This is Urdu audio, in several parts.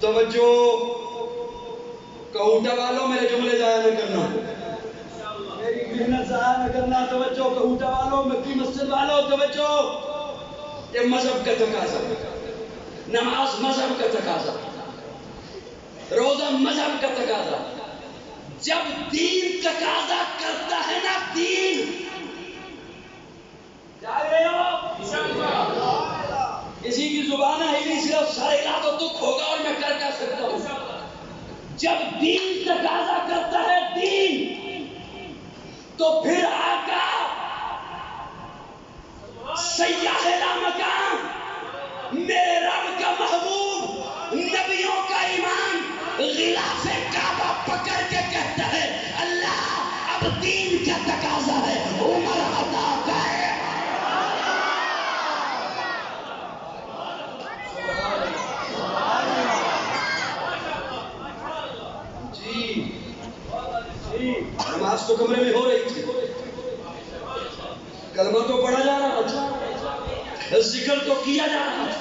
توجہ کہوٹا والوں میرے جملے ضائع نہ کرنا، میری محنت ضائع نہ کرنا. توجہ کہوٹا والوں، مکی مسجد والوں توجہ. یہ مذہب کا تقاضا، نماز مذہب کا تقاضا، روزہ مذہب کا تقاضا. جب دین تقاضا کرتا ہے نا، دین جا رہے ہو کسی کی زبان ہے نہیں، صرف سائلہ تو دکھ ہوگا اور میں کر کیا سکتا ہوں. جب دین تقاضا کرتا ہے دین، تو پھر آقا سیاح لامکان، میرے رب کا محبوب، نبیوں کا ایمان، غلاف کعبہ پکڑ کے کہتا ہے اللہ اب دین کا تقاضا ہے، عمر عطا کا ہے. نماز تو کمرے میں ہو رہی تھی، کلمہ تو پڑھا جا رہا تھا، ذکر تو کیا جا رہا تھا.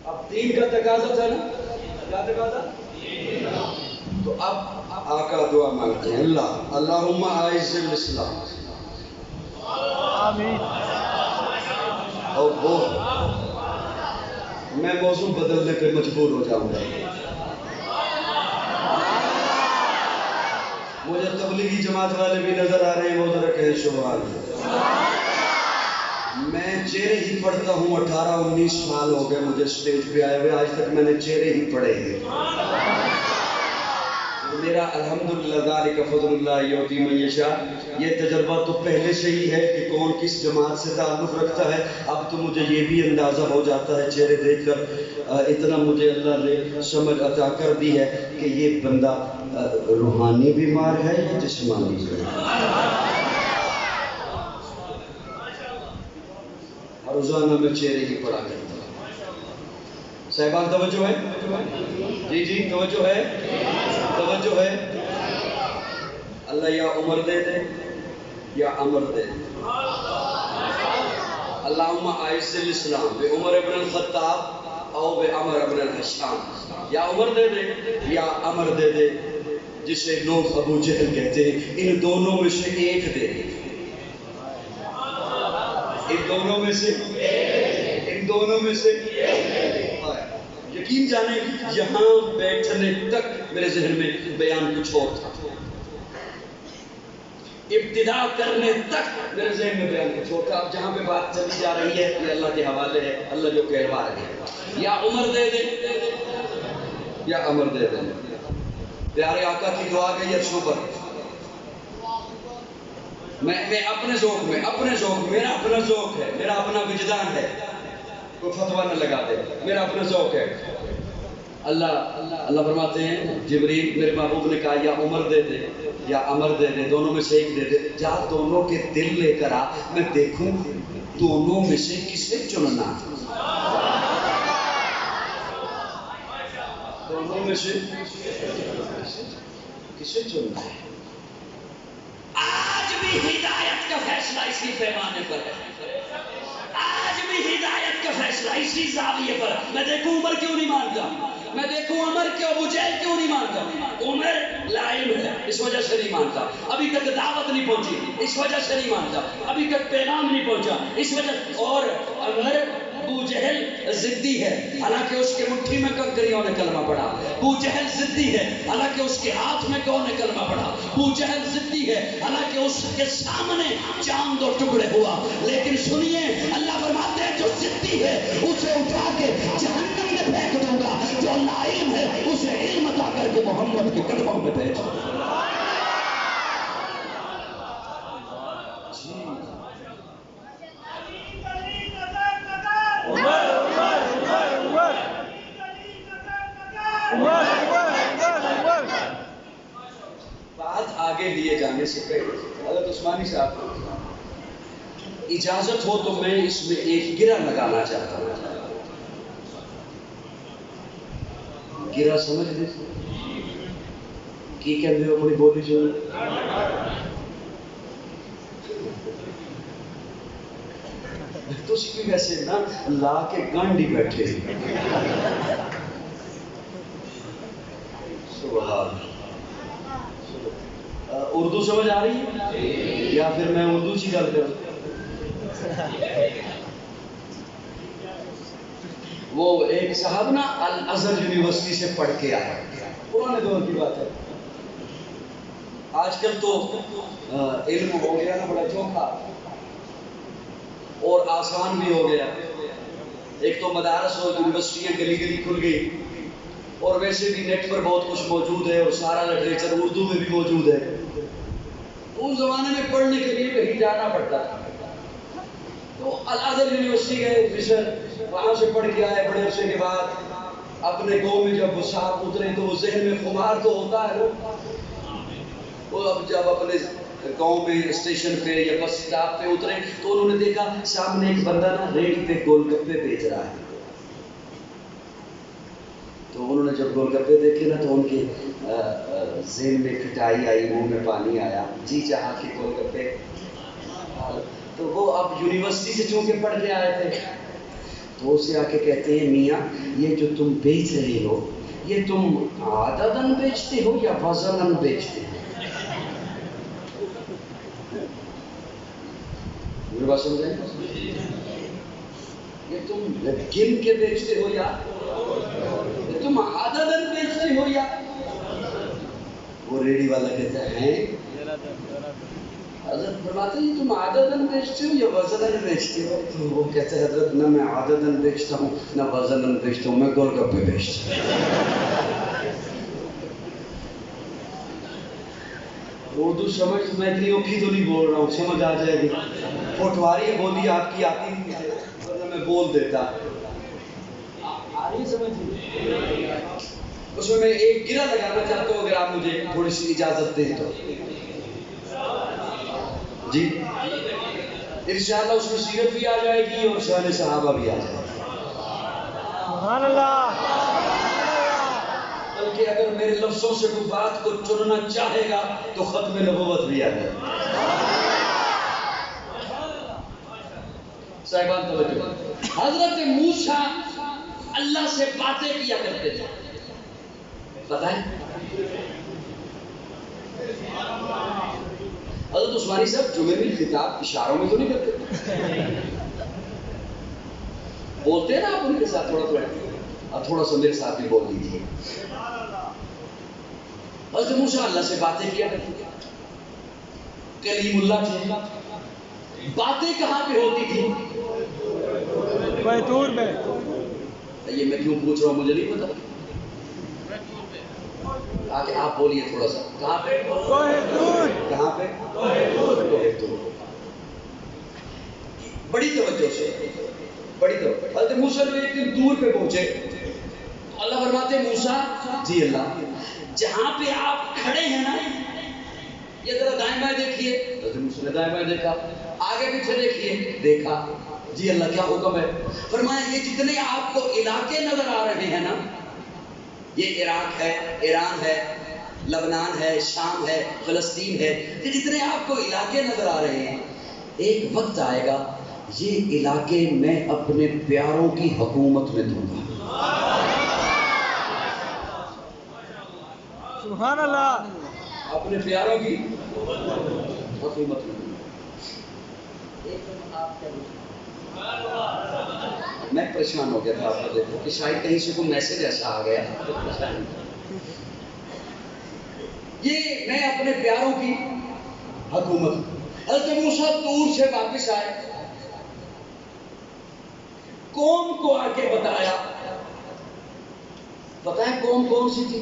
اب دین کا تقاضا تھا نا، کیا تقاضا؟ تو اب آقا دعا مانگتے ہیں، اللہ اللہم اعز الاسلام. آمین. اور وہ میں موضوع بدلنے پہ مجبور ہو جاؤں گا. مجھے تبلیغی جماعت والے بھی نظر آ رہے ہیں، وہ ذرا کہیں سبحان اللہ. میں چہرے ہی پڑھتا ہوں، 18-19 سال ہو گئے مجھے سٹیج پہ آئے ہوئے، آج تک میں نے چہرے ہی پڑھے ہیں. میرا الحمدللہ ذالک فضل اللہ یؤتی من یشاء. یہ تجربہ تو پہلے سے ہی ہے کہ کون کس جماعت سے تعلق رکھتا ہے. اب تو مجھے یہ بھی اندازہ ہو جاتا ہے چہرے دیکھ کر، اتنا مجھے اللہ نے سمجھ عطا کر دی ہے کہ یہ بندہ روحانی بیمار ہے یا جسمانی بیمار. روزانہ میں چہرے ہی پڑھا کرتا ہوں. صاحبان توجہ ہے؟ جی جی توجہ ہے، توجہ ہے. اللہ یا عمر دے دے یا عمر دے دے. اللہم اعز الاسلام بے عمر ابن الخطاب او بے عمر ابن الحشام. یا عمر دے دے یا عمر دے دے، جسے لوگ ابو جہل کہتے ہیں. ان دونوں میں سے ایک دے دے، ان دونوں میں سے، ان دونوں میں سے. یقین جانے یہاں بیٹھنے تک میرے ذہن میں بیان کچھ اور تھا، ابتدا کرنے تک میرے ذہن میں بیان کچھ اور تھا. اب جہاں پہ بات چلی جا رہی ہے یہ اللہ کے حوالے ہے، اللہ جو کہلوا رہے ہیں. یا عمر دے دے یا عمر دے دے. پیارے آقا کی دعا گئی عرشوں پر. میں اپنے ذوق میں، اپنے ذوق، میرا اپنا ذوق ہے، میرا اپنا وجدان ہے، کوئی فتویٰ نہ لگا دے، میرا اپنا ذوق ہے. اللہ فرماتے ہیں جبریل میرے محبوب نے کہا یا عمر دے دے یا عمر دے دے، دونوں میں سے ایک دے دے. جا دونوں کے دل لے کر آ، میں دیکھوں دونوں میں سے کسے چننا. دونوں میں سے کسے چننا ہے. آج بھی ہدایت کا فیصلہ اسی پیمانے پر ہے، آج بھی ہدایت کا فیصلہ اسی زاویے پر. میں دیکھوں عمر کیوں نہیں مانتا، میں دیکھوں عمر کیوں، ابو جہل کیوں نہیں مانتا. عمر لا علم ہے اس وجہ سے نہیں مانتا، ابھی تک دعوت نہیں پہنچی اس وجہ سے نہیں مانتا، ابھی تک پیغام نہیں پہنچا اس وجہ. اور عمر ابو جہل ضدی ہے، حالانکہ اس کے مٹھی میں کنکریوں نے کلمہ پڑھا. ابو جہل ضدی ہے، حالانکہ اس کے ہاتھ میں کون نے کلمہ پڑھا. ابو جہل ضدی ہے، حالانکہ اس کے سامنے چاند دو ٹکڑے ہوا. لیکن سنیے اللہ فرماتے ہیں جو ضدی ہے اسے اٹھا کے جہنم میں پھینک دوں گا، جو لا علم ہے اسے علم عطا کر کے محمد کے قدموں میں بھیج دوں گا. بات آگے لیے جانے سے پہلے حضرت عثمانی صاحب اجازت ہو تو میں اس میں ایک گرہ لگانا چاہتا ہوں. گرہ سمجھ دے کی کہتے ہو اپنی بولی جو تسی بھی ویسے نا لا کے گنڈ ہی بیٹھے سبحان اردو سمجھ آ رہی ہے یا پھر میں اردو چی گل کروں؟ وہ ایک صاحب نا الازہر یونیورسٹی سے پڑھ کے آیا، پرانے دور کی بات ہے، آج کل تو علم ہو گیا نا بڑا چوکھا اور آسان بھی ہو گیا، ایک تو مدارس اور یونیورسٹیاں گلی گلی کھل گئی، اور ویسے بھی نیٹ پر بہت کچھ موجود ہے اور سارا لٹریچر اردو میں بھی موجود ہے، تو اس زمانے میں پڑھنے کے لیے کہیں جانا پڑتا تھا، تو الازہر یونیورسٹی گئے آفیسر، وہاں سے پڑھ کے آئے، بڑے عرصے کے بعد اپنے گاؤں میں جب وہ صاحب اترے تو ذہن میں خمار تو ہوتا ہے وہ اب جب اپنے گاؤں میں اسٹیشن پہ یا بس اسٹاپ پہ اترے تو انہوں نے دیکھا سامنے ایک بندہ نا ریڑھی پہ گول گپے بیچ رہا ہے، تو انہوں نے جب گول گپے دیکھے نا تو ان کے ذہن میں کھٹائی آئی، منہ میں پانی آیا، جی چاہا کہ گول گپے، تو وہ اب یونیورسٹی سے چونکہ پڑھ کے آئے تھے تو اسے آ کے کہتے ہیں میاں یہ جو تم بیچ رہے ہو یہ تم عدداً بیچتے ہو یا وزناً بیچتے ہو؟ میرے بات سمجھیں؟ یہ تم گن کے بیچتے ہو یا یہ تم عدداً بیچتے ہو یا؟ وہ ریڑھی والا کہتا ہے حضرت فرماتے ہیں تم عدداً بیچتے ہو یا وزناً بیچتے ہو؟ تو وہ کہتے ہیں حضرت نہ میں عدداً بیچتا ہوں نہ وزناً بیچتا ہوں، میں گول گپے بیچتا ہوں۔ اردو سمجھ میں اتنی اوکھی تو نہیں بول رہا ہوں، سمجھ آ جائے گی، پٹواری بولی آپ کی آتی نہیں ہے ورنہ میں بول دیتا، آ رہی سمجھ؟ اس میں ایک گرہ لگانا چاہتا ہوں اگر آپ مجھے تھوڑی سی اجازت دیں تو جی انشاءاللہ اس میں سیرت بھی آ جائے گی اور شان صحابہ بھی آ جائے گی، سبحان اللہ، بلکہ اگر میرے لفظوں سے کوئی بات کو چننا چاہے گا تو ختم نبوت بھی آ جائے گا۔ صاحبان توجہ، حضرت موسیٰ اللہ سے باتیں کیا کرتے تھے، پتہ ہے حضرت عثمانی صاحب جمعے میں خطاب اشاروں میں تو نہیں کرتے، بولتے ہیں نا آپ ان کے ساتھ تھوڑا تھوڑا، اب تھوڑا سا میرے ساتھ بھی بول دیجیے۔ حضرت موسیٰ اللہ سے باتیں کیا کرتے تھے، کلیم اللہ تھے، باتیں کہاں پہ ہوتی تھی؟ بیتور میں۔ یہ میں کیوں پوچھ رہا ہوں مجھے نہیں پتا، آگے آپ بولیے تھوڑا سا، کہاں پہ؟ کہاں پہ؟ بڑی توجہ سے، بڑی توجہ۔ حضرت موسیٰ جو ایک دن دور پہ پہنچے تو اللہ فرماتے ہیں موسیٰ جی اللہ جہاں پہ آپ کھڑے ہیں نا یہ ذرا دائیں بائیں دیکھیے، حضرت موسیٰ نے دائیں بائیں دیکھا، آگے پیچھے دیکھیے، دیکھا، جی اللہ کیا حکم ہے؟ فرمایا یہ جتنے آپ کو علاقے نظر آ رہے ہیں نا، یہ عراق ہے، ایران ہے، لبنان ہے، شام ہے، فلسطین ہے، یہ جتنے آپ کو علاقے نظر آ رہے ہیں، ایک وقت آئے گا یہ علاقے میں اپنے پیاروں کی حکومت میں دوں گا، سبحان اللہ، اپنے پیاروں کی حکومت میں دوں گا۔ میں پریشان ہو گیا تھا، آپ کو دیکھو کہ شاید کہیں سے کوئی میسج ایسا آ گیا، یہ میں اپنے پیاروں کی حکومت۔ حضرت موسیٰ طور سے واپس آئے، قوم کو آ کے بتایا، پتہ ہے قوم کون سی تھی؟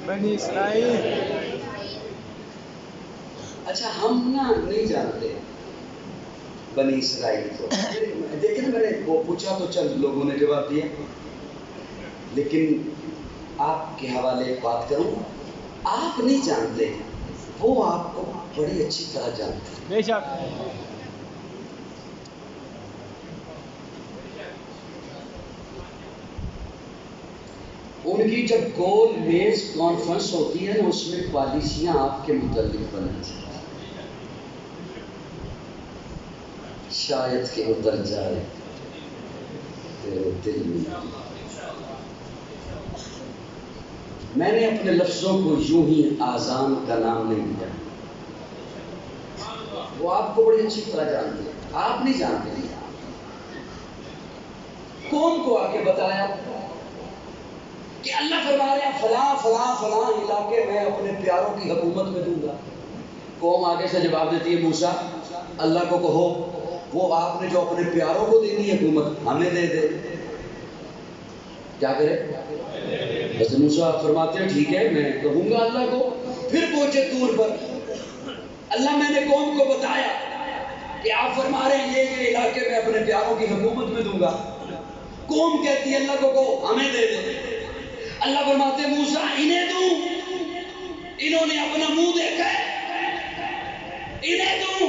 بنی اسرائیل۔ اچھا ہم نا نہیں جانتے بنی اسرائیل کو، دیکھیں نا میں نے وہ پوچھا تو چند لوگوں نے جواب دیا، لیکن آپ کے حوالے ایک بات کروں، آپ نہیں جانتے، وہ آپ کو بڑی اچھی طرح جانتے ہیں۔ بے شک۔ ان کی جب گول میز کانفرنس ہوتی ہے نا اس میں پالیسیاں آپ کے متعلق بنتی ہیں، شاید کہ اتر جائے تیرے دل میں. میں نے اپنے لفظوں کو یوں ہی آزان کا نام نہیں دیا. وہ آپ کو بڑی اچھی طرح جانتے ہیں، آپ نہیں جانتے. قوم کو آ کے بتایا کہ اللہ فرما رہے ہیں فلاں فلاں فلاں علاقے میں اپنے پیاروں کی حکومت میں دوں گا. قوم آگے سے جواب دیتی ہے موسیٰ اللہ کو کہو وہ آپ نے جو اپنے پیاروں کو دینی حکومت ہمیں دے دے. کیا کرے؟ حضرت موسیٰ فرماتے ہیں ٹھیک ہے میں کہوں گا اللہ کو. پھر پہنچے طور پر. اللہ میں نے قوم کو بتایا کہ آپ فرما رہے ہیں یہ علاقے میں اپنے پیاروں کی حکومت میں دوں گا. قوم کہتی ہے اللہ کو کہو ہمیں دے دے. اللہ فرماتے ہیں موسیٰ انہیں دوں؟ انہوں نے اپنا منہ دیکھا ہے. انہیں دوں؟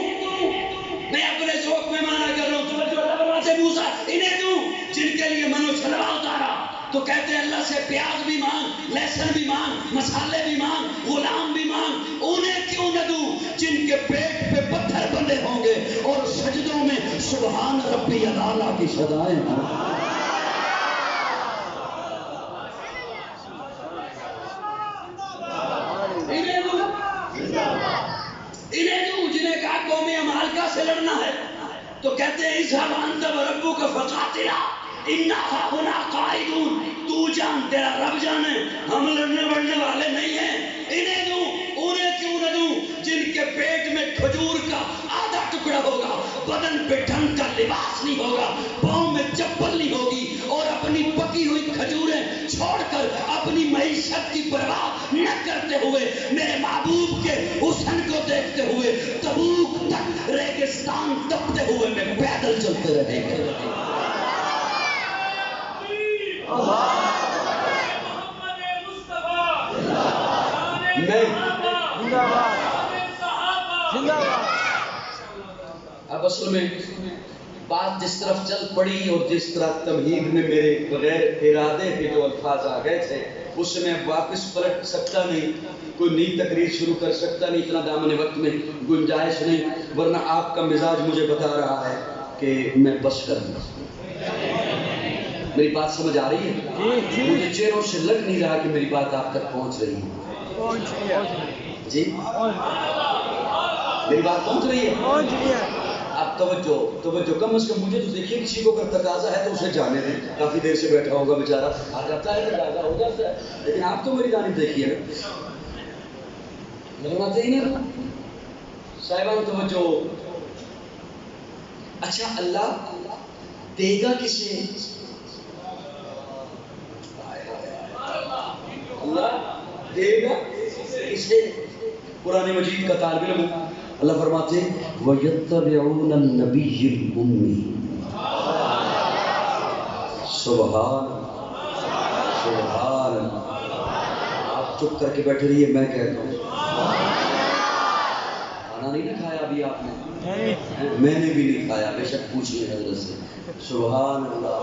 میں اپنے ذوق میں مانا کر رہا ہوں. تو اللہ فرماتے ہیں موسیٰ انہیں دوں جن کے لیے منو سلوا اتارا. تو کہتے ہیں اللہ سے پیاز بھی مانگ، لہسن بھی مانگ، مسالے بھی مانگ، غلام بھی مانگ. انہیں کیوں نہ دوں جن کے پیٹ پہ پتھر بندے ہوں گے اور سجدوں میں سبحان ربی اعلیٰ کی صدائیں ہوں. انہیں دوں جنہیں کہا قوم عمالقہ سے لڑنا ہے تو کہتے ہیں اذهب انت وربک فقاتلا انا هاہنا قاعدون. تو جان تیرا رب جانے ہم لڑنے بڑھنے والے نہیں ہیں. انہیں دوں. انہیں کیوں نہ دوں جن کے پیٹ میں کھجور کا آدھا ٹکڑا ہوگا، بدن پہ ڈھنگ کا لباس نہیں ہوگا، پاؤں میں چپل نہیں ہوگی اور اپنی پکی ہوئی کھجوریں چھوڑ کر اپنی معیشت کی پرواہ نہ کرتے ہوئے میرے محبوب کے حسن کو دیکھتے ہوئے تبوک تک ریگستان تپتے ہوئے میں پیدل چلتے رہیں گے. اب اصل میں بات جس طرف چل پڑی اور جس طرح تمہید میں میرے بغیر ارادے کے جو الفاظ آ گئے تھے اس سے میں واپس پلٹ سکتا نہیں، کوئی نئی تقریر شروع کر سکتا نہیں. اتنا دامن وقت میں گنجائش نہیں، ورنہ آپ کا مزاج مجھے بتا رہا ہے کہ میں بس کر دوں. میری بات سمجھ آ رہی ہے؟ مجھے چہروں سے لگ نہیں رہا کہ میری بات آپ تک پہنچ رہی ہے. جی میری بات پہنچ رہی ہے؟ اب توجہ کم از کم مجھے تو دیکھیے کسی کو اگر تقاضا ہے تو اسے جانے دیں. کافی دیر سے بیٹھا ہوگا بیچارہ، آ جاتا ہے تقاضا ہو جاتا ہے. لیکن آپ تو میری جانب دیکھیے نا صاحبان توجہ. اچھا اللہ دے گا کسے؟ اللہ دے گا کسے؟ قرآن مجید کا طالب علم اللہ فرماتے ہیں وَيَتَّبِعُونَ النَّبِيِّ الْأُمِّيِّ. سبحان سبحان. آپ چپ کر کے بیٹھے رہیے، میں کہتا ہوں کھانا نہیں نہ کھایا ابھی آپ نے؟ میں نے بھی نہیں کھایا، بے شک پوچھیے حضرت سے. سبحان اللہ.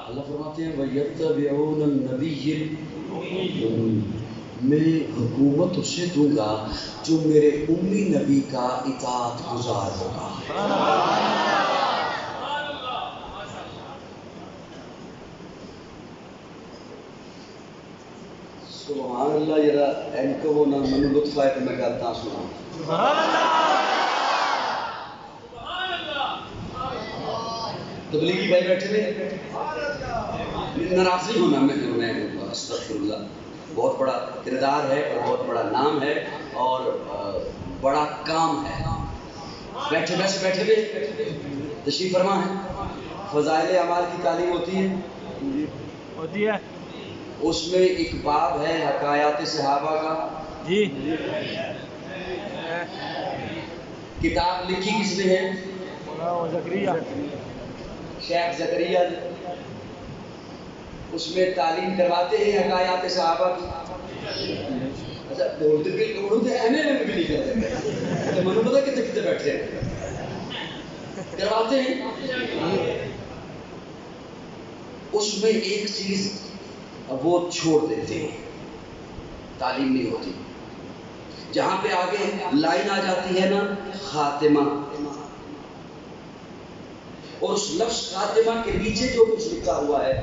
اللہ فرماتے ہیں وَيَتَّبِعُونَ النَّبِيِّ الْأُمِّيِّ. میں حکومت اسے دوں گا جو میرے امی نبی کا اطاعت گزار ہوگا. سبحان اللہ. ذرا ان کو وہ نہ من لطف آئے تو میں کہتا سنا. تبلیغی بھائی بیٹھے ہوئے ناراض نہیں ہونا. میں استغفر اللہ. بہت بڑا کردار ہے اور بہت بڑا نام ہے اور بڑا کام ہے. بیٹھے ہوئے تشریف فرما ہے. فضائل اعمال کی تعلیم ہوتی ہے. اس میں ایک باب ہے حکایات صحابہ کا. جی کتاب لکھی کس نے ہے؟ شیخ زکریا. اس میں تعلیم کرواتے ہیں حکایات صحابہ کی. اچھا بولتے بھی ایم اے بھی نہیں کرتے، منو پتا کتنے بیٹھے کرواتے ہیں. اس میں ایک چیز وہ چھوڑ دیتے ہیں، تعلیم نہیں ہوتی. جہاں پہ آگے لائن آ جاتی ہے نا خاتمہ اور اس لفظ خاتمہ کے نیچے جو کچھ لکھا ہوا ہے،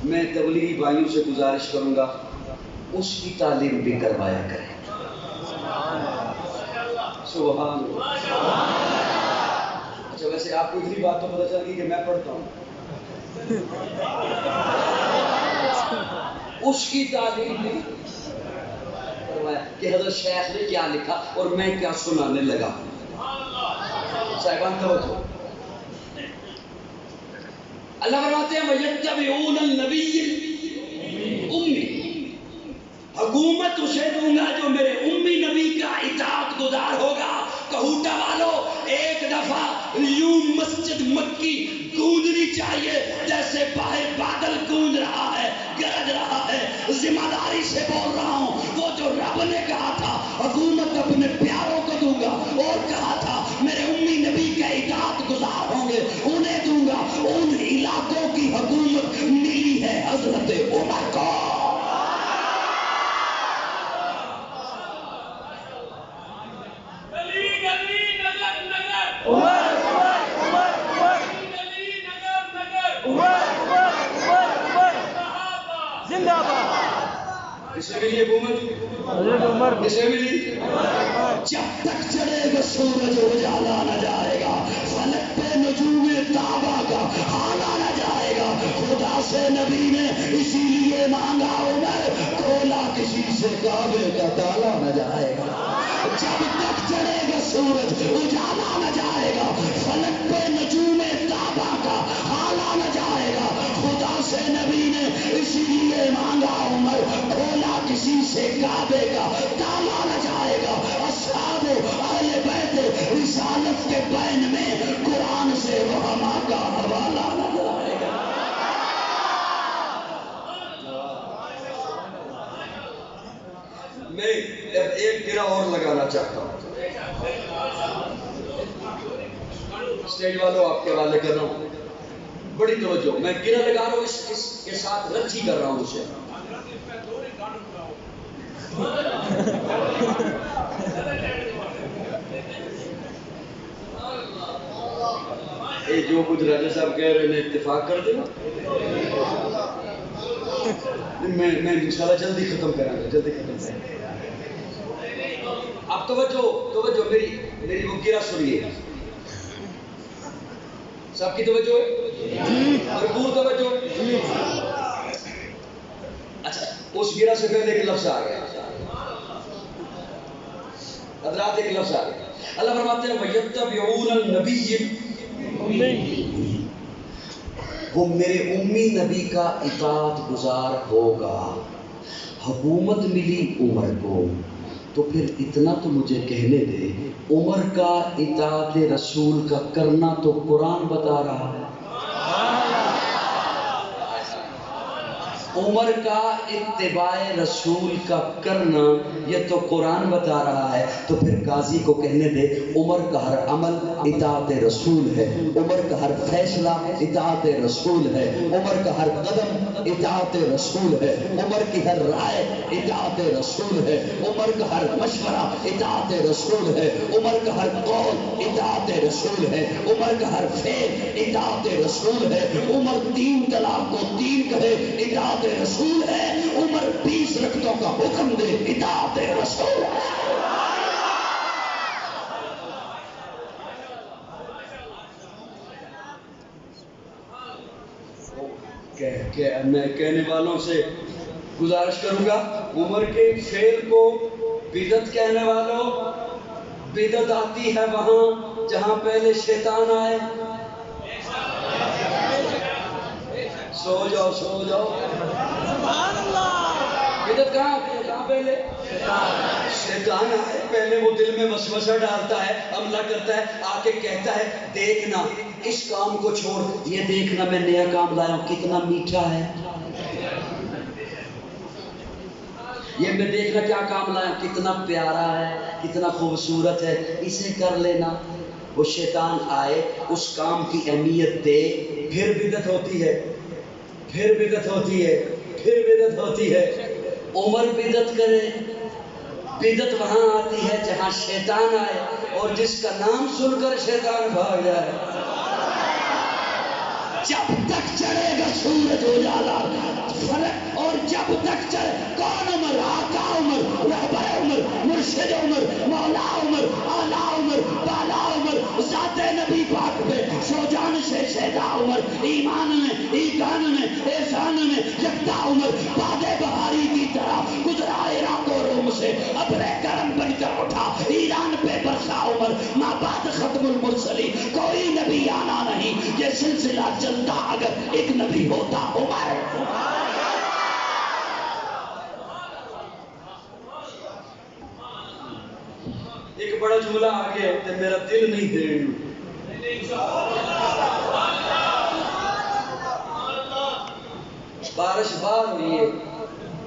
میں تبلیغی بھائیوں سے گزارش کروں گا اس کی تعلیم بھی کروایا کریں۔ سبحان اللہ۔ اچھا ویسے آپ کو اتنی بات تو پتہ چل گئی کہ میں پڑھتا ہوں، اس کی تعلیم بھی کروایا کہ حضرت شیخ نے کیا لکھا اور میں کیا سنانے لگا۔ صاحبان توجہ، اللہ فرماتے ہیں وَيَتَّبِعُونَ النَّبِيِّ الْأُمِّيِّ، حکومت اسے دوں گا جو میرے امی نبی کا اطاعت گزار ہوگا۔ کہوٹا والو ایک دفعہ یوں مسجد مکی گونجنی چاہیے جیسے باہر بادل گونج رہا ہے، گرج رہا ہے۔ ذمہ داری سے بول رہا ہوں، وہ جو رب نے کہا تھا حکومت اپنے پیاروں کو دوں گا، اور کہا تھا میرے امی نبی کے اطاعت گزار ہوں گے انہیں دوں گا، ان علاقوں کی حکومت ملی ہے حضرت عمر کو۔ اسے ملی حکومت، اسے ملی۔ جب تک چڑھے گا سورج اجالا نہ جائے گا، فلک پہ نجوم تابا کا حالا نہ جائے گا۔ خدا سے نبی نے اسی لیے مانگا عمر، کھولا کسی سے کعبے کا تالا نہ جائے گا۔ جب تک چڑھے گا سورج اجالا نہ جائے گا، فلک پہ نجوم تابا کا حالا نہ جائے گا۔ خدا سے نبی نے اسی لیے مانگا عمر، کھولا کسی سے کعبے کا تالا نہ جائے گا۔ اصحاب اہل بیت رسالت کے بین میں قرآن سے رحماء کا حوالہ نہ جائے گا۔ میں ایک گرہ اور لگانا چاہتا ہوں، اسٹیج والوں آپ کے حوالے کر رہا ہوں، بڑی توجہ، میں گرہ لگا رہا ہوں، اس کے ساتھ رچی کر رہا ہوں اسے۔ جو کچھ راجہ صاحب کہہ رہے ہیں اتفاق کر دیں، میں انشاءاللہ جلدی ختم کروں گا، جلدی ختم کروں گا۔ اب توجہ میری وہ گرہ سنیے، سب کی توجہ ہے، بھرپور توجہ۔ اچھا اس گرہ سے پہلے ایک لفظ آ گیا حضرات، ایک لفظ آ گیا۔ اللہ فرماتے ہیں وَيَتَّبِعُونَ النَّبِيِّ، وہ میرے امی نبی کا اطاعت گزار ہوگا۔ حکومت ملی عمر کو، تو پھر اتنا تو مجھے کہنے دے، عمر کا اطاعت رسول کا کرنا تو قرآن بتا رہا ہے۔ عمر کا اتباع رسول کا کرنا یہ تو قرآن بتا رہا ہے، تو پھر قاضی کو کہنے دے عمر کا ہر عمل اطاعت رسول ہے، عمر کا ہر فیصلہ اطاعت رسول ہے، عمر کا ہر قدم اطاعت رسول ہے، عمر کی ہر رائے اطاعت رسول ہے، عمر کا ہر مشورہ اطاعت رسول ہے، عمر کا ہر قول اطاعت رسول ہے، عمر کا ہر فعل اطاعت رسول ہے۔ عمر 3 طلاق کو 3 کہے اطاعت رسول ہے، عمر 20 رکعتوں کا حکم دے اطاعت رسول ہے۔ میں کہنے والوں سے گزارش کروں گا، عمر کے فعل کو بدعت کہنے والوں، بدعت آتی ہے وہاں جہاں پہلے شیطان آئے۔ سو جاؤ سبحان اللہ۔ بدعت کہاں آتی ہے؟ کہاں پہلے شیطان آئے، پہلے وہ دل میں وسوسہ ڈالتا ہے، حملہ کرتا ہے، آ کے کہتا ہے دیکھنا اس کام کو چھوڑ، یہ دیکھنا میں نیا کام لایا ہوں کتنا میٹھا ہے، یہ میں دیکھنا کیا کام لایا ہوں کتنا پیارا ہے، کتنا خوبصورت ہے، اسے کر لینا۔ وہ شیطان آئے، اس کام کی اہمیت دے، پھر بدعت ہوتی ہے، پھر بدعت ہوتی ہے، پھر بدعت ہوتی ہے۔ عمر بدعت کرے، بدعت وہاں آتی ہے جہاں شیطان آئے اور جس کا نام سن کر شیطان بھاگ جائے۔ جب تک چڑھے گا سورج اجالا فرق، اور جب تک چڑھے کون عمر؟ آقا عمر، رہبر عمر، مرشد عمر، مولا عمر، اعلیٰ عمر، بالا عمر، ذات نبی پاک پہ شوجان سے شہدا عمر، ایمان میں، ایقان میں، احسان میں یکتا عمر، باد بہاری کی طرح گزرا عراق و روم سے، ابر کرم بن کر اٹھا ایران پہ برسا عمر، مابعد ختم المرسلی کوئی نبی آنا نہیں، یہ سلسلہ چلتا اگر ایک نبی ہوتا عمر۔ ایک بڑا جملہ آگے ہے کہ میرا دل نہیں دین، بارش باہر ہوئی ہے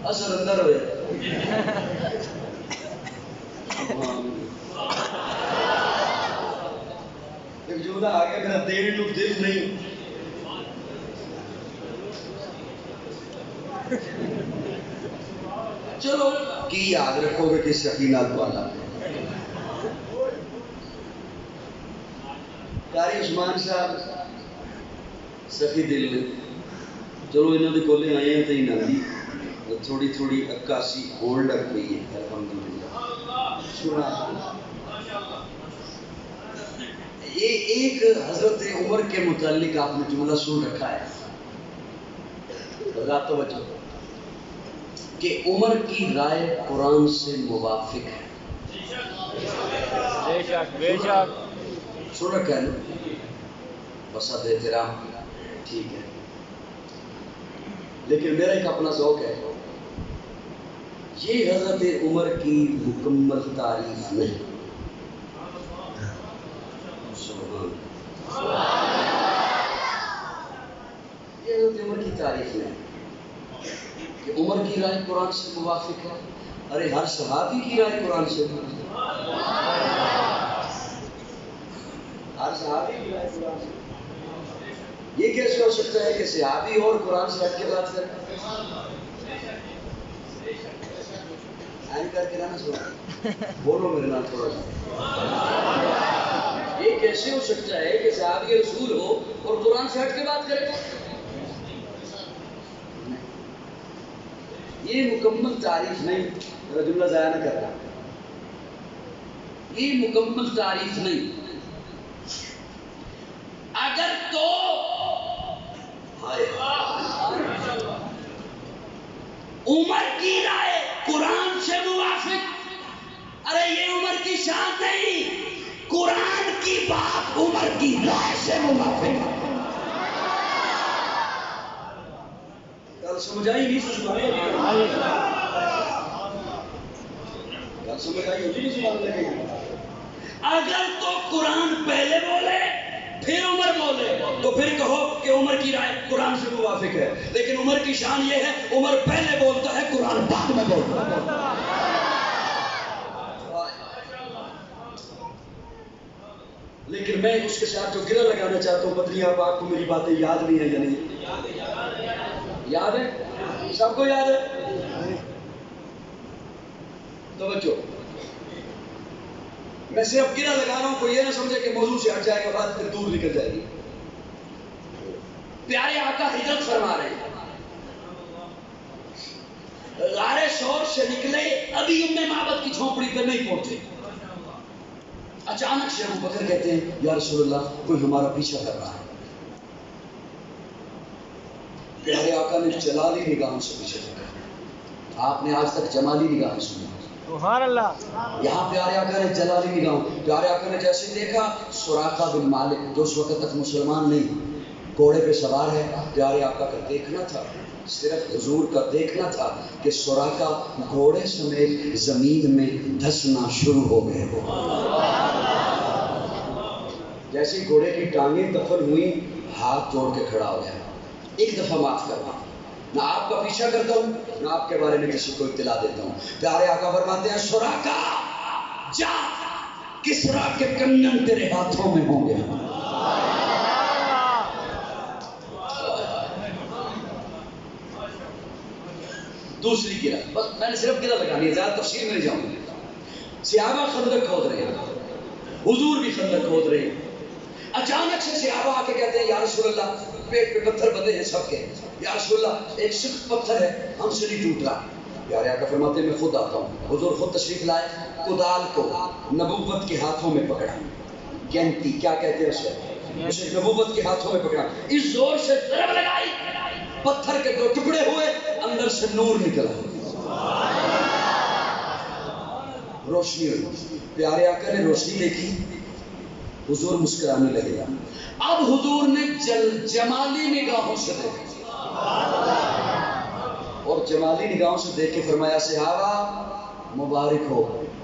اثر اندر ہوئے، ایک جملہ آگے میرا دین نو دل نہیں، چلو کی یاد رکھو گے کہ سکینہ والا قاری عثمان صاحب سخی دل میں، چلو انہوں نے کولے آئے ہیں تو انہوں نے تھوڑی تھوڑی عکاسی ہون لگ پئی ہے، الحمدللہ سنا۔ یہ ایک حضرت عمر کے متعلق آپ نے جملہ سن رکھا ہے، بتا توجہ، کہ عمر کی رائے قرآن سے موافق ہے، بے شک بے شک سن رکھا ہے نا، بس اب احترام ٹھیک ہے، لیکن میرا ایک اپنا ذوق ہے، یہ حضرت عمر کی مکمل تعریف نہیں، یہ حضرت عمر کی تعریف نہیں کہ عمر کی رائے قرآن سے موافق ہے، ارے ہر صحابی کی رائے قرآن سے موافق ہے، ہر صحابی کی رائے قرآن سے، یہ کیسے ہو سکتا ہے کہ صحابی اور قرآن سے ہٹ کے بات کریں؟ آئیں کر کے رہنا سنا، بولو میرے نام تھوڑا سا، یہ کیسے ہو سکتا ہے کہ صحابی رسول ہو اور قرآن سے ہٹ کے بات کرے؟ یہ مکمل تعریف نہیں، میرا جملہ ضائع نہ کرنا، یہ مکمل تعریف نہیں، اگر تو عمر کی رائے قرآن سے موافق، ارے یہ عمر کی شان نہیں، قرآن کی بات عمر کی رائے سے موافق، کل سمجھ آئی نہیں سبحان کل سمجھ آئی ہوتی نہیں سبحان لگے گی، اگر تو قرآن پہلے بولے پھر عمر بولے تو پھر کہو کہ عمر کی رائے قرآن سے موافق ہے، لیکن عمر کی شان یہ ہے عمر پہلے بولتا ہے قرآن بعد میں بولتا ہے، لیکن میں اس کے ساتھ جو گرہ لگانا چاہتا ہوں، بدری آپ کو میری باتیں یاد نہیں ہیں یا نہیں؟ یاد ہے؟ سب کو یاد ہے؟ توجہ، میں صرف گرہ لگا رہا ہوں، کوئی یہ نہ سمجھے کہ موضوع سے ہٹ جائے گا، بات پھر دور نکل جائے گی۔ پیارے آقا ہجرت فرما رہے ہیں، غار ثور سے نکلے، ابھی ام معبد کی جھونپڑی پہ نہیں پہنچے، اچانک سے ابو بکر کہتے ہیں یا رسول اللہ کوئی ہمارا پیچھا کر رہا ہے، پیارے آقا نے جلالی نگاہوں سے پیچھے دیکھا، آپ نے آج تک جمالی نگاہیں سنی، سبحان اللہ، یہاں پیارے آقا نے جلالی نگاہوں، پیارے آقا نے جیسے دیکھا سراقہ بن مالک جو اس وقت تک مسلمان نہیں، گھوڑے پہ سوار ہے، پیارے آقا کا دیکھنا تھا، صرف حضور کا دیکھنا تھا کہ سراقہ گھوڑے سمیت زمین میں دھسنا شروع ہو گئے ہو، جیسے گھوڑے کی ٹانگیں دفن ہوئی، ہاتھ جوڑ کے کھڑا ہو گیا، ایک دفعہ معاف کرنا، نہ آپ کا پیچھا کرتا ہوں نہ آپ کے بارے میں کسی کو اطلاع دیتا ہوں، پیارے آقا فرماتے ہیں سراقہ جا، کسرا کے کنگن تیرے ہاتھوں میں ہوں گے، دوسری گرہ، بس میں نے صرف گرہ لگانی ہے، زیادہ تفصیل میں نہیں جاؤں گا، صحابہ خندق کھود رہے ہیں، حضور بھی خندق کھود رہے ہیں، اچانک سے صحابہ آ کے کہتے ہیں یا رسول اللہ پیٹ پہ پتھر بندے ہیں سب کے, یا رسول اللہ ایک سخت پتھر ہے ہم سے نہیں ٹوٹ رہا. پیارے آقا فرماتے ہیں میں خود آتا ہوں. حضور خود تشریف لائے, کدال کو نبوت کے ہاتھوں میں پکڑا, گینتی کیا کہتے ہیں اسے نبوت کے ہاتھوں میں پکڑا, اس زور سے ضرب لگائی, پتھر کے 2 ٹکڑے ہوئے, اندر سے نور نکلا, روشنی ہوئی. پیارے آقا نے روشنی دیکھی, حضور مسکرانے لگے. اب حضور نے جمالی نگاہوں سے دیکھا, اور جمالی نگاہوں سے دیکھ کے فرمایا صحابہ مبارک ہو,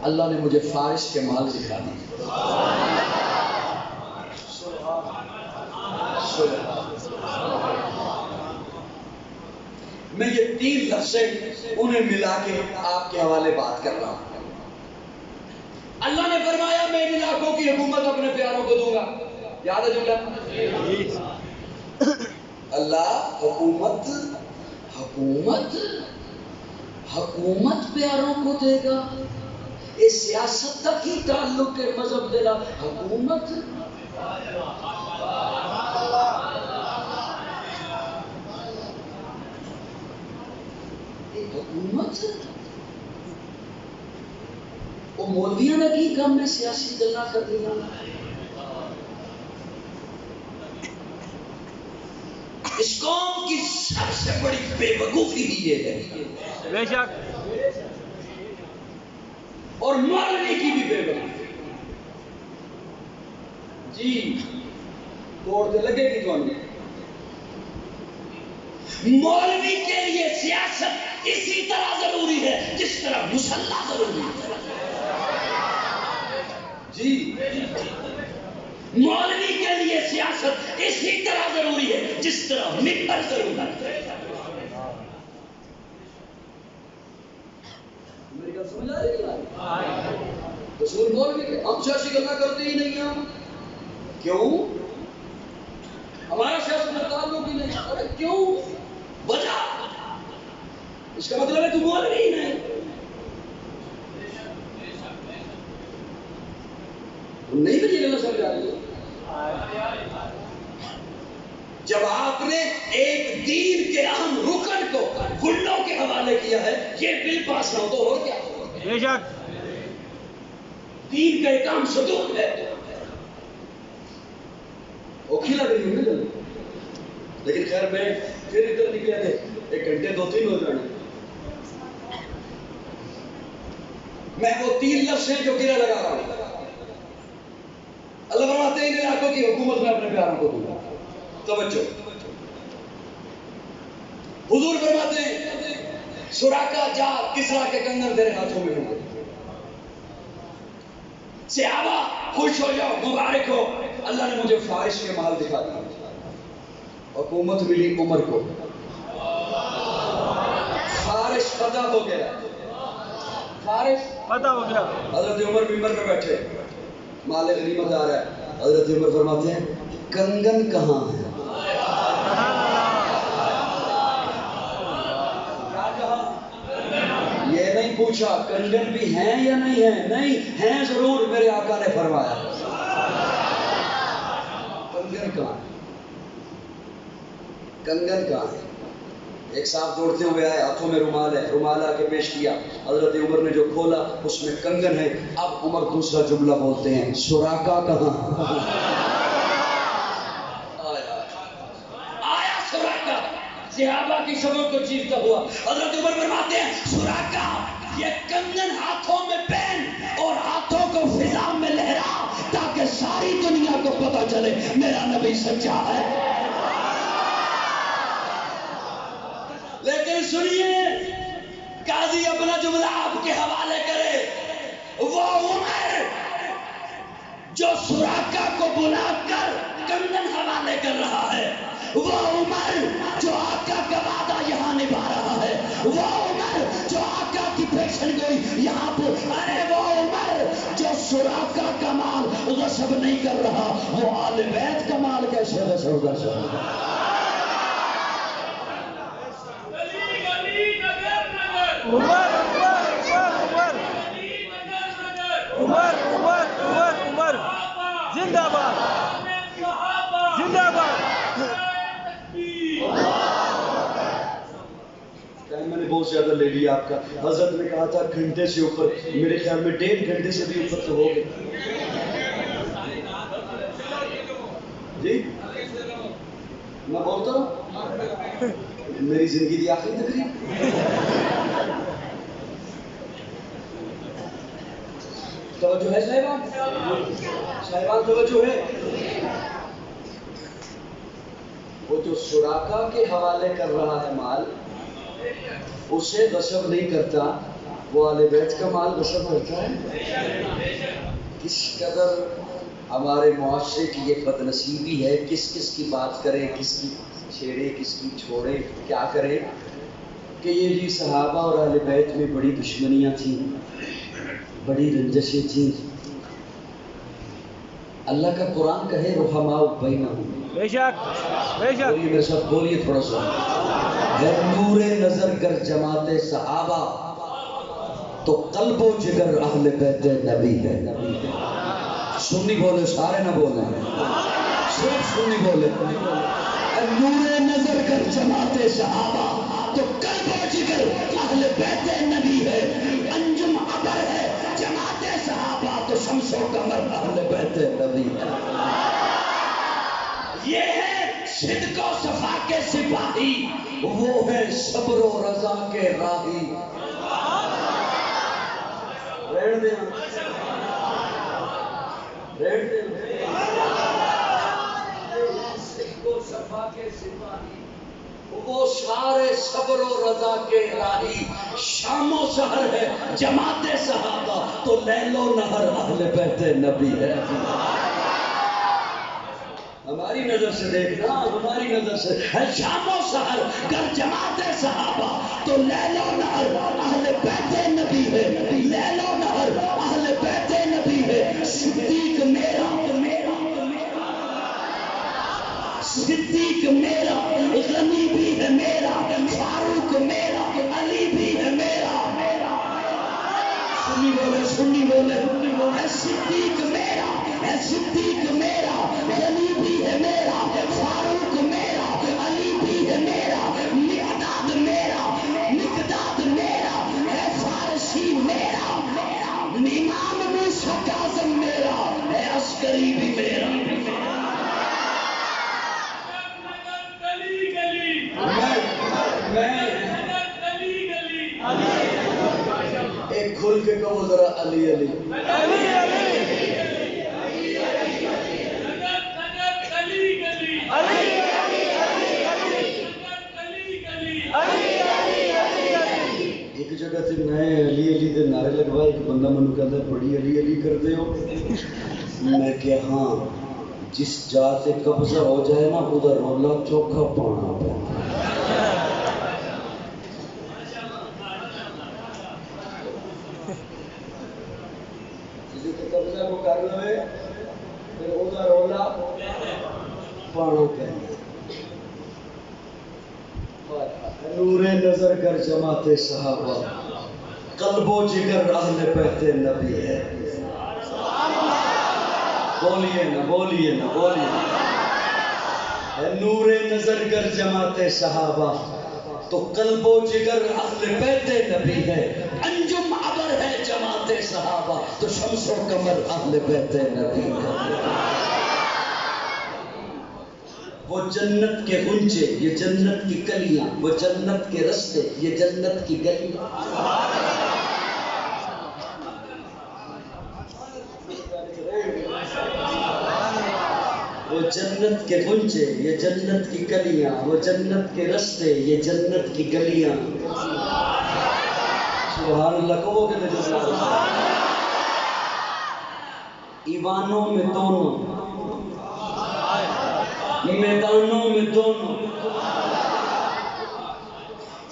اللہ نے مجھے فارس کے مال دکھا دی. میں یہ 3 لفظیں انہیں ملا کے آپ کے حوالے بات کر رہا ہوں. اللہ نے فرمایا میں ان علاقوں کی حکومت اپنے پیاروں کو دوں گا. یاد ہے جملہ؟ اللہ حکومت پیاروں کو دے گا. یہ سیاست تک ہی تعلق ہے, مذہب دینا حکومت. حکومت وہ مولویوں نے کی کام میں سیاسی گلا کر دیا. اس قوم کی سب سے بڑی بے وقوفی ہی یہ ہے, بے شک, اور مولوی کی بھی بے وقوفی. جی توڑ کے لگے گی تو مولوی کے لیے سیاست اسی طرح ضروری ہے جس طرح مصلی ضروری ہے. جی مولوی کے لیے سیاست اسی طرح ضروری ہے جس طرح ممبر ضروری ہے. میری بات سمجھ آ رہی ہے؟ رسول مولوی کے ہم سیاسی گلا کرتے ہی نہیں ہیں. کیوں؟ ہمارا سیاست میں تعلق ہی نہیں. ارے کیوں؟ وجہ اس کا مطلب ہے تو مولوی ہی نہیں. نہیں مجھے گلا سمجھا رہی ہے. جب آپ نے ایک دین کے اہم رکن کو گنڈوں کے حوالے کیا ہے, یہ بل پاس نہ ہو تو اور کیا ہو. بے شک, دین کا ایک اہم ستون ہے. وہ کھلا بھی نہیں مل, لیکن خیر میں پھر ادھر نکلے تھے 1 گھنٹے 2-3 ہو جانے. میں وہ 3 لفظ ہیں جو گرہ لگا رہا ہوں. اللہ فرماتے ہیں ان علاقوں کی حکومت میں اپنے پیاروں کو دوں گا. توجہ, حضور فرماتے ہیں سراقہ جا کسرا کے کنگن تیرے ہاتھوں میں ہوں گے. صحابہ خوش ہو جاؤ, مبارک ہو, اللہ نے مجھے فارس کے مال دکھا دیا. حکومت ملی عمر کو, فارس فتح ہو گیا. فارس فتح ہو گیا. حضرت عمر ممبر پہ بیٹھے, مال غنیمت آ رہا ہے. حضرت عمر فرماتے ہیں کنگن کہاں ہے؟ یہ نہیں پوچھا کنگن بھی ہیں یا نہیں ہیں. نہیں ہیں ضرور, میرے آقا نے فرمایا. کنگن کہاں ہے؟ کنگن کہاں ہے؟ ایک صاحب دوڑتے ہوئے آئے, ہاتھوں میں رومال ہے, رومال آ کے پیش کیا. حضرت عمر نے جو کھولا اس میں کنگن ہے. اب عمر دوسرا جملہ بولتے ہیں سراقہ کہاں؟ آیا سراقہ, صحابہ کی صبر کو چیرتا ہوا. حضرت عمر فرماتے ہیں سراقہ یہ کنگن ہاتھوں میں پہن اور ہاتھوں کو فضا میں لہرا تاکہ ساری دنیا کو پتہ چلے میرا نبی سچا ہے. لیکن سنیے, قاضی اپنا جملہ آپ کے حوالے کرے. وہ عمر جو سراقہ کو بلا کر کنگن حوالے کر رہا ہے, وہ عمر جو آقا کا وعدہ یہاں نبھا رہا ہے, وہ عمر جو آقا کی پیشن گوئی یہاں پر, ارے وہ عمر جو سراقہ کا مال غصب نہیں کر رہا, وہ آل بیت کا مال کیسے غصب کر سکتا؟ عمر عمر عمر عمر عمر زندہ باد, زندہ باد. بہت زیادہ لے لیا آپ کا. حضرت نے کہا تھا گھنٹے سے اوپر, میرے خیال میں 1.5 گھنٹے سے بھی اوپر تو ہو گئے. جی میں بولتا ہوں میری زندگی کی آخری تقریب. توجہ ہے صاحبان؟ صاحبان توجہ ہے؟ وہ جو شراکا کے حوالے کر رہا ہے مال, اسے غصب نہیں کرتا, وہ اہل بیت کا مال غصب کرتا ہے. کس قدر ہمارے معاشرے کی یہ بدنصیبی ہے, کس کس کی بات کرے, کس کی چھیڑے, کس کی چھوڑے, کیا کرے, کہ یہ جی صحابہ اور اہل بیت میں بڑی دشمنیاں تھیں, بڑی رنجشیں تھیں. اللہ کا قرآن کہے رحماء بینہم. بے شک بے شک. بولیے میرے ساتھ, بولیے تھوڑا سا. ہے نور نظر گر جماعت صحابہ تو قلب و جگر اہل بیت نبی ہے. سنی بولے, سارے نہ بولیں, صرف سنی بولے. نور نظر گر جماعت صحابہ تو قلب و جگر اہل بیت نبی ہے. انجم ابر ہے جماعت صحابہ تو شمس و قمر اہل بیت نبی ہے. یہ ہے صدق و صفا کے سپاہی, وہ ہے صبر و رضا کے راہی. رہن دیں رہن دیں. صدق و صفا کے سپاہی, وہ سارے صبر و رضا کے راہی. شام و سحر ہے جماعت صحابہ تو لیل و نہر اہل بیت نبی ہے. ہماری نظر سے دیکھنا, ہماری نظر سے ہے شام و سحر گر جماعت صحابہ تو لیل و نہر اہل بیت نبی ہے. لیل و نہر اہل بیت نبی ہے. صدیق میرا, صدیق میرا, غنی بھی ہے میرا, فاروق میرا, علی بھی ہے میرا. سنی بولے, سنی بولے. ہے صدیق میرا, ہے صدیق میرا, غنی بھی ہے میرا, فاروق میرا, علی بھی ہے میرا, مقداد میرا, مقداد میرا, ہے فارسی میرا, امام موسیٰ کاظم میرا, ہے عسکری بھی میرا. ایک کھل کے کہو ذرا علی علی. ایک جگہ سے میں علی علی دے نعرے لگوائے, ایک بندہ منو کہتا ہے بڑی علی علی کر دے ہو. میں کہ ہاں, جس جا سے قبضہ ہو جائے نا ادھر رولا چوکھا پانا پڑتا. قبضہ کو کر لوے پھر ادھر رولا پانا پڑتا. نور نظر گر جماعت صحابہ قلب و جگر اہل بیت نبی ہے. بولیے نا, بولیے نا, بولیے. نور نظر گر جماعت صحابہ تو قلب و جگر اہل بیت نبی ہے. انجم ابر ہے جماعت صحابہ تو شمس و قمر اہل بیت نبی ہے. وہ جنت کے غنچے, یہ جنت کی کلیاں, وہ جنت کے رستے, یہ جنت کی گلیاں. وہ جنت کے غنچے, یہ جنت کی کلیاں, وہ جنت کے رستے, یہ جنت کی گلیاں. سبحان اللہ کہو کہ نہیں. ایوانوں میں دونوں, میدانوں میں دونوں,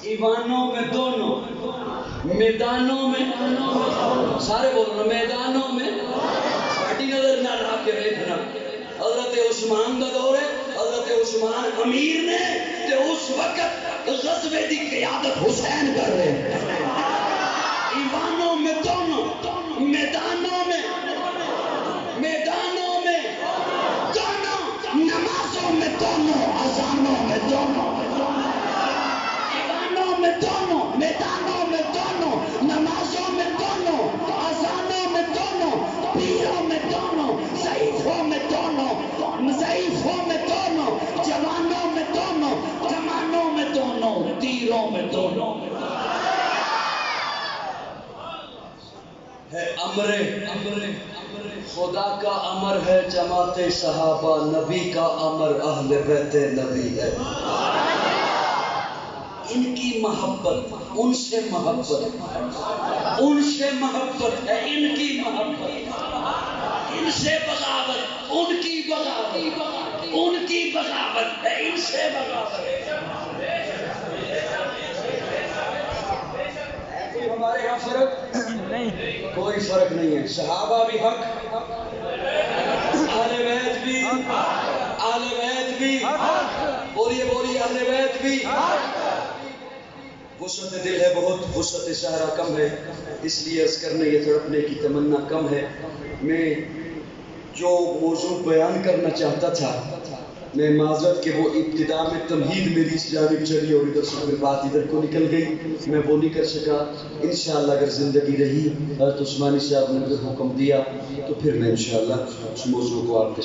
ایوانوں میں دونوں, میدانوں میں, سارے بولو میدانوں میں. ساڑی نظر نہ رہا کے دیکھنا, حضرت عثمان کا دور ہے, حضرت عثمان امیر نے تے اس وقت غزوے دی قیادت حسین کر رہے ہیں. ایوانوں میں دونوں, میدانوں میں, میدانوں میں دونوں, نمازوں میں دونوں, اذانوں میں دونوں, ایوانوں میں دونوں, میدانوں میں دونوں، ضعیفوں میں دونوں، جوانوں میں دونوں، کمانوں میں دونوں، تیروں میں دونوں ہے امر خدا کا امر ہے جماعت صحابہ، نبی کا امر اہل بیت نبی ہے۔ ان کی محبت، ان سے محبت، ان سے محبت ہے، ان کی محبت، ان سے بغاوت، ان کی بغاوت، ان کی بغاوت ہے، ان سے بغاوت ہے۔ ہمارے یہاں فرق نہیں، کوئی فرق نہیں ہے، صحابہ بھی حق، اہل بیت بھی، اہل بیت بھی، بولیے بولیے اہل بیت بھی۔ وسعت دل ہے بہت، وسعت صحرا کم ہے، اس لیے عرض کرنے یا تڑپنے کی تمنا کم ہے۔ میں جو موضوع بیان کرنا چاہتا تھا، میں معذرت کہ وہ ابتدا میں تمہید میری اس جانب چلی اور ادھر سے پھر بات ادھر کو نکل گئی، میں وہ نہیں کر سکا۔ انشاءاللہ اگر زندگی رہی، حضرت عثمانی صاحب نے اگر حکم دیا تو پھر میں انشاءاللہ اس موضوع کو آپ کے